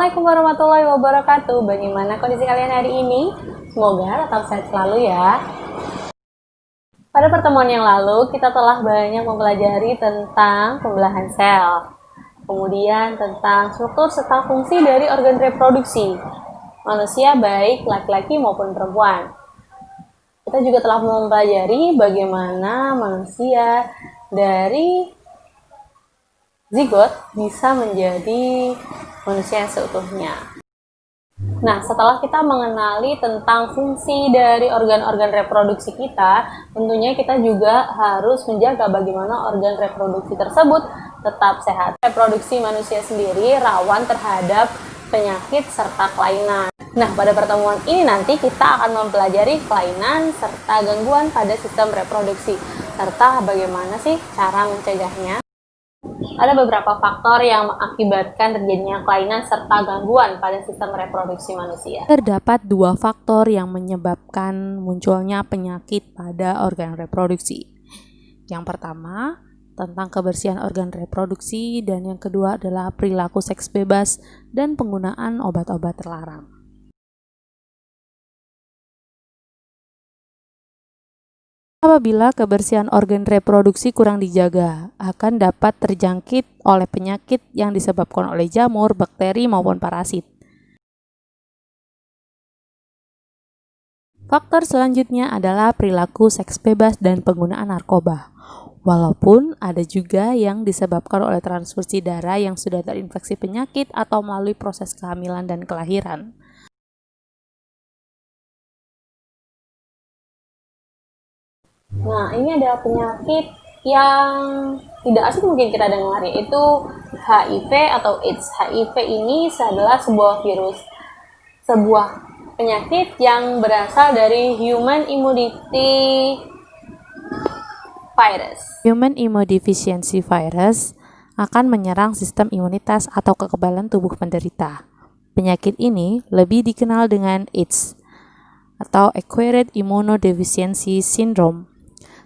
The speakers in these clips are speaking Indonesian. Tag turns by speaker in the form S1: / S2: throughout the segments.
S1: Assalamualaikum warahmatullahi wabarakatuh. Bagaimana kondisi kalian hari ini? Semoga tetap sehat selalu ya. Pada pertemuan yang lalu, kita telah banyak mempelajari tentang pembelahan sel. Kemudian tentang struktur serta fungsi dari organ reproduksi manusia baik laki-laki maupun perempuan. Kita juga telah mempelajari bagaimana manusia dari zigot bisa menjadi manusia yang seutuhnya. Nah, setelah kita mengenali tentang fungsi dari organ-organ reproduksi kita, tentunya kita juga harus menjaga bagaimana organ reproduksi tersebut tetap sehat. Reproduksi manusia sendiri rawan terhadap penyakit serta kelainan. Nah, pada pertemuan ini nanti kita akan mempelajari kelainan serta gangguan pada sistem reproduksi, serta bagaimana sih cara mencegahnya. Ada beberapa faktor yang mengakibatkan terjadinya kelainan serta gangguan pada sistem reproduksi manusia.
S2: Terdapat dua faktor yang menyebabkan munculnya penyakit pada organ reproduksi. Yang pertama, tentang kebersihan organ reproduksi, dan yang kedua adalah perilaku seks bebas dan penggunaan obat-obat terlarang. Apabila kebersihan organ reproduksi kurang dijaga, akan dapat terjangkit oleh penyakit yang disebabkan oleh jamur, bakteri, maupun parasit. Faktor selanjutnya adalah perilaku seks bebas dan penggunaan narkoba. Walaupun ada juga yang disebabkan oleh transfusi darah yang sudah terinfeksi penyakit atau melalui proses kehamilan dan kelahiran.
S1: Nah, ini adalah penyakit yang tidak asing mungkin kita dengar, yaitu HIV atau AIDS. HIV ini adalah sebuah virus, sebuah penyakit yang berasal dari Human Immunity Virus.
S2: Human Immunodeficiency Virus akan menyerang sistem imunitas atau kekebalan tubuh penderita. Penyakit ini lebih dikenal dengan AIDS atau Acquired Immunodeficiency Syndrome.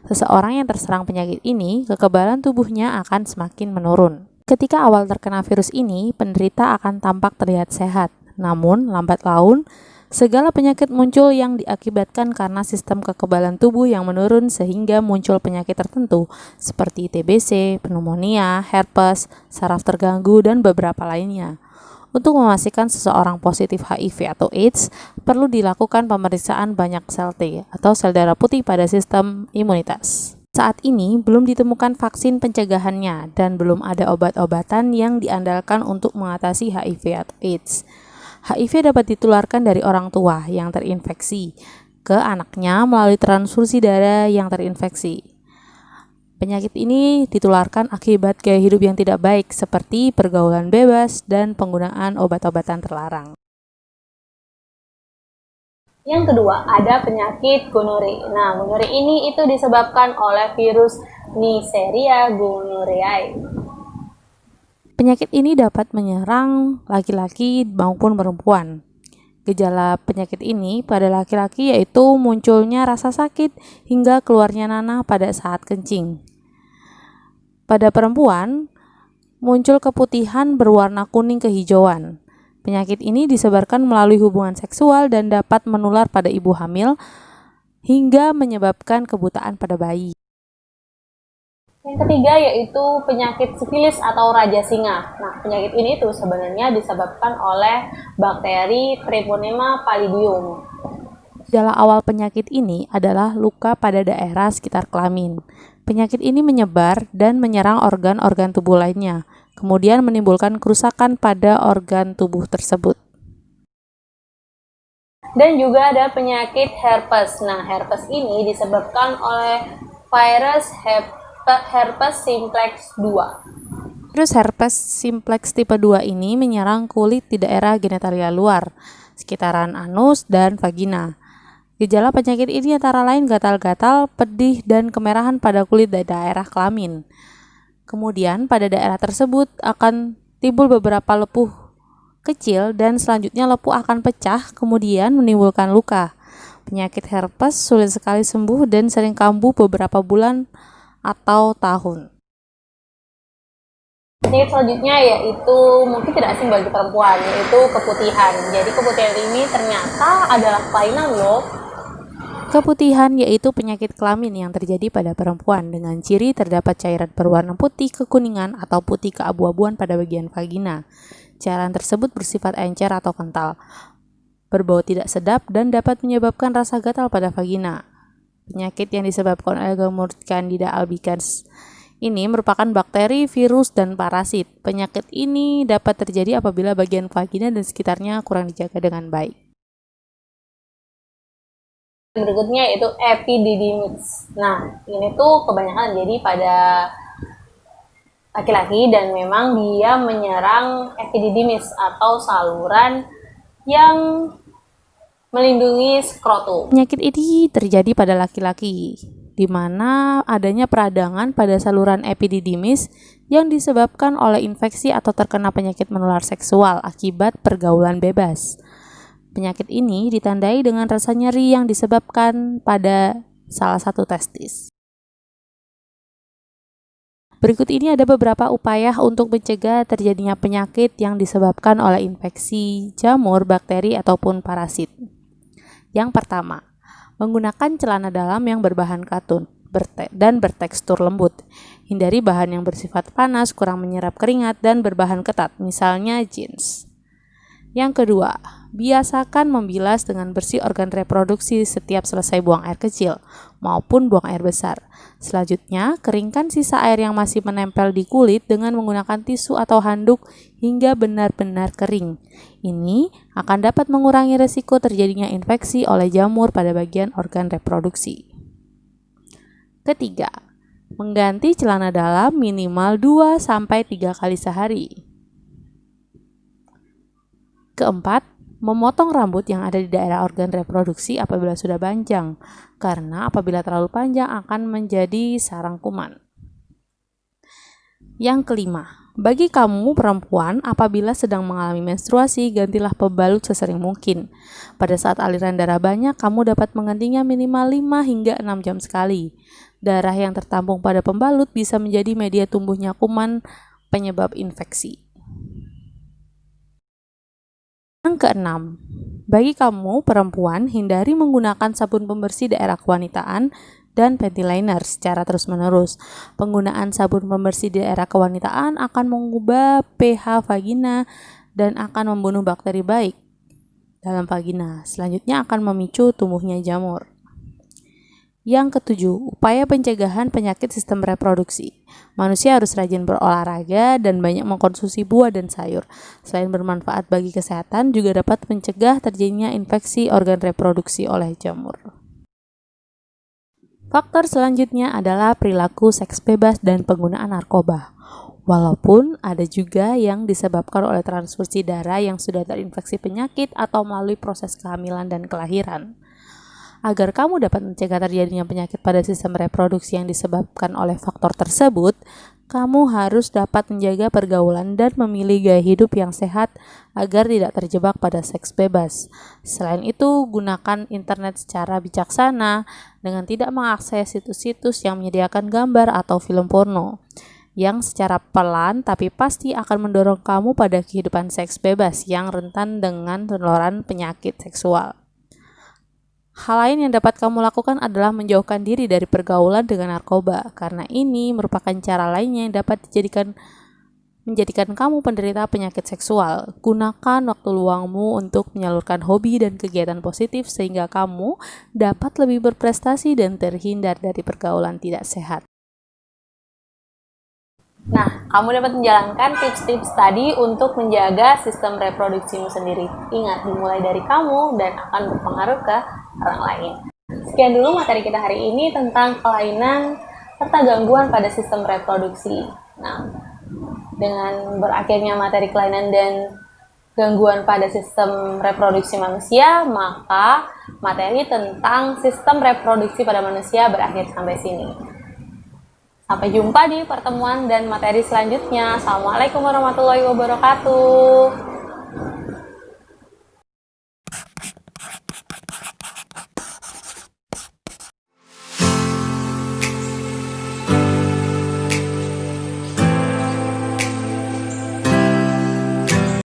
S2: Seseorang yang terserang penyakit ini, kekebalan tubuhnya akan semakin menurun. Ketika awal terkena virus ini, penderita akan tampak terlihat sehat. Namun, lambat laun, segala penyakit muncul yang diakibatkan karena sistem kekebalan tubuh yang menurun sehingga muncul penyakit tertentu seperti TBC, pneumonia, herpes, saraf terganggu, dan beberapa lainnya. Untuk memastikan seseorang positif HIV atau AIDS, perlu dilakukan pemeriksaan banyak sel T atau sel darah putih pada sistem imunitas. Saat ini belum ditemukan vaksin pencegahannya dan belum ada obat-obatan yang diandalkan untuk mengatasi HIV atau AIDS. HIV dapat ditularkan dari orang tua yang terinfeksi ke anaknya melalui transfusi darah yang terinfeksi. Penyakit ini ditularkan akibat gaya hidup yang tidak baik seperti pergaulan bebas dan penggunaan obat-obatan terlarang.
S1: Yang kedua, ada penyakit gonore. Nah, gonore ini itu disebabkan oleh virus Neisseria gonorrhoeae.
S2: Penyakit ini dapat menyerang laki-laki maupun perempuan. Gejala penyakit ini pada laki-laki yaitu munculnya rasa sakit hingga keluarnya nanah pada saat kencing. Pada perempuan, muncul keputihan berwarna kuning kehijauan. Penyakit ini disebarkan melalui hubungan seksual dan dapat menular pada ibu hamil hingga menyebabkan kebutaan pada bayi.
S1: Yang ketiga yaitu penyakit sifilis atau raja singa. Nah, penyakit ini tuh sebenarnya disebabkan oleh bakteri Treponema pallidum.
S2: Gejala awal penyakit ini adalah luka pada daerah sekitar kelamin. Penyakit ini menyebar dan menyerang organ-organ tubuh lainnya, kemudian menimbulkan kerusakan pada organ tubuh tersebut.
S1: Dan juga ada penyakit herpes. Nah, herpes ini disebabkan oleh virus herpes simplex 2.
S2: Virus herpes simplex tipe 2 ini menyerang kulit di daerah genitalia luar, sekitaran anus dan vagina. Gejala penyakit ini antara lain gatal-gatal, pedih, dan kemerahan pada kulit di daerah kelamin. Kemudian pada daerah tersebut akan timbul beberapa lepuh kecil dan selanjutnya lepuh akan pecah kemudian menimbulkan luka. Penyakit herpes sulit sekali sembuh dan sering kambuh beberapa bulan atau tahun.
S1: Penyakit selanjutnya yaitu mungkin tidak asing bagi perempuan, yaitu keputihan. Jadi keputihan ini ternyata adalah kelainan loh.
S2: Keputihan yaitu penyakit kelamin yang terjadi pada perempuan dengan ciri terdapat cairan berwarna putih kekuningan atau putih keabu-abuan pada bagian vagina. Cairan tersebut bersifat encer atau kental, berbau tidak sedap dan dapat menyebabkan rasa gatal pada vagina. Penyakit yang disebabkan oleh jamur Candida albicans ini merupakan bakteri, virus, dan parasit. Penyakit ini dapat terjadi apabila bagian vagina dan sekitarnya kurang dijaga dengan baik.
S1: Berikutnya yaitu epididymis. Nah, ini tuh kebanyakan jadi pada laki-laki dan memang dia menyerang epididymis atau saluran yang melindungi skrotum.
S2: Penyakit ini terjadi pada laki-laki, di mana adanya peradangan pada saluran epididymis yang disebabkan oleh infeksi atau terkena penyakit menular seksual akibat pergaulan bebas. Penyakit ini ditandai dengan rasa nyeri yang disebabkan pada salah satu testis. Berikut ini ada beberapa upaya untuk mencegah terjadinya penyakit yang disebabkan oleh infeksi jamur, bakteri, ataupun parasit. Yang pertama, menggunakan celana dalam yang berbahan katun dan bertekstur lembut. Hindari bahan yang bersifat panas, kurang menyerap keringat, dan berbahan ketat, misalnya jeans. Yang kedua, biasakan membilas dengan bersih organ reproduksi setiap selesai buang air kecil maupun buang air besar. Selanjutnya, keringkan sisa air yang masih menempel di kulit dengan menggunakan tisu atau handuk hingga benar-benar kering. Ini akan dapat mengurangi risiko terjadinya infeksi oleh jamur pada bagian organ reproduksi. Ketiga, mengganti celana dalam minimal 2-3 kali sehari. Keempat, memotong rambut yang ada di daerah organ reproduksi apabila sudah panjang, karena apabila terlalu panjang akan menjadi sarang kuman. Yang kelima, bagi kamu perempuan apabila sedang mengalami menstruasi, gantilah pembalut sesering mungkin. Pada saat aliran darah banyak, kamu dapat menggantinya minimal 5 hingga 6 jam sekali. Darah yang tertampung pada pembalut bisa menjadi media tumbuhnya kuman penyebab infeksi. Yang keenam, bagi kamu perempuan, hindari menggunakan sabun pembersih daerah kewanitaan dan panty liner secara terus-menerus. Penggunaan sabun pembersih daerah kewanitaan akan mengubah pH vagina dan akan membunuh bakteri baik dalam vagina. Selanjutnya akan memicu tumbuhnya jamur. Yang ketujuh, upaya pencegahan penyakit sistem reproduksi. Manusia harus rajin berolahraga dan banyak mengkonsumsi buah dan sayur. Selain bermanfaat bagi kesehatan, juga dapat mencegah terjadinya infeksi organ reproduksi oleh jamur. Faktor selanjutnya adalah perilaku seks bebas dan penggunaan narkoba. Walaupun ada juga yang disebabkan oleh transfusi darah yang sudah terinfeksi penyakit atau melalui proses kehamilan dan kelahiran. Agar kamu dapat mencegah terjadinya penyakit pada sistem reproduksi yang disebabkan oleh faktor tersebut, kamu harus dapat menjaga pergaulan dan memilih gaya hidup yang sehat agar tidak terjebak pada seks bebas. Selain itu, gunakan internet secara bijaksana dengan tidak mengakses situs-situs yang menyediakan gambar atau film porno, yang secara pelan tapi pasti akan mendorong kamu pada kehidupan seks bebas yang rentan dengan penularan penyakit seksual. Hal lain yang dapat kamu lakukan adalah menjauhkan diri dari pergaulan dengan narkoba, karena ini merupakan cara lainnya yang dapat menjadikan kamu penderita penyakit seksual. Gunakan waktu luangmu untuk menyalurkan hobi dan kegiatan positif sehingga kamu dapat lebih berprestasi dan terhindar dari pergaulan tidak sehat.
S1: Nah, kamu dapat menjalankan tips-tips tadi untuk menjaga sistem reproduksimu sendiri. Ingat, dimulai dari kamu dan akan berpengaruh ke orang lain. Sekian dulu materi kita hari ini tentang kelainan serta gangguan pada sistem reproduksi. Nah, dengan berakhirnya materi kelainan dan gangguan pada sistem reproduksi manusia, maka materi tentang sistem reproduksi pada manusia berakhir sampai sini. Sampai jumpa di pertemuan dan materi selanjutnya. Assalamualaikum warahmatullahi wabarakatuh.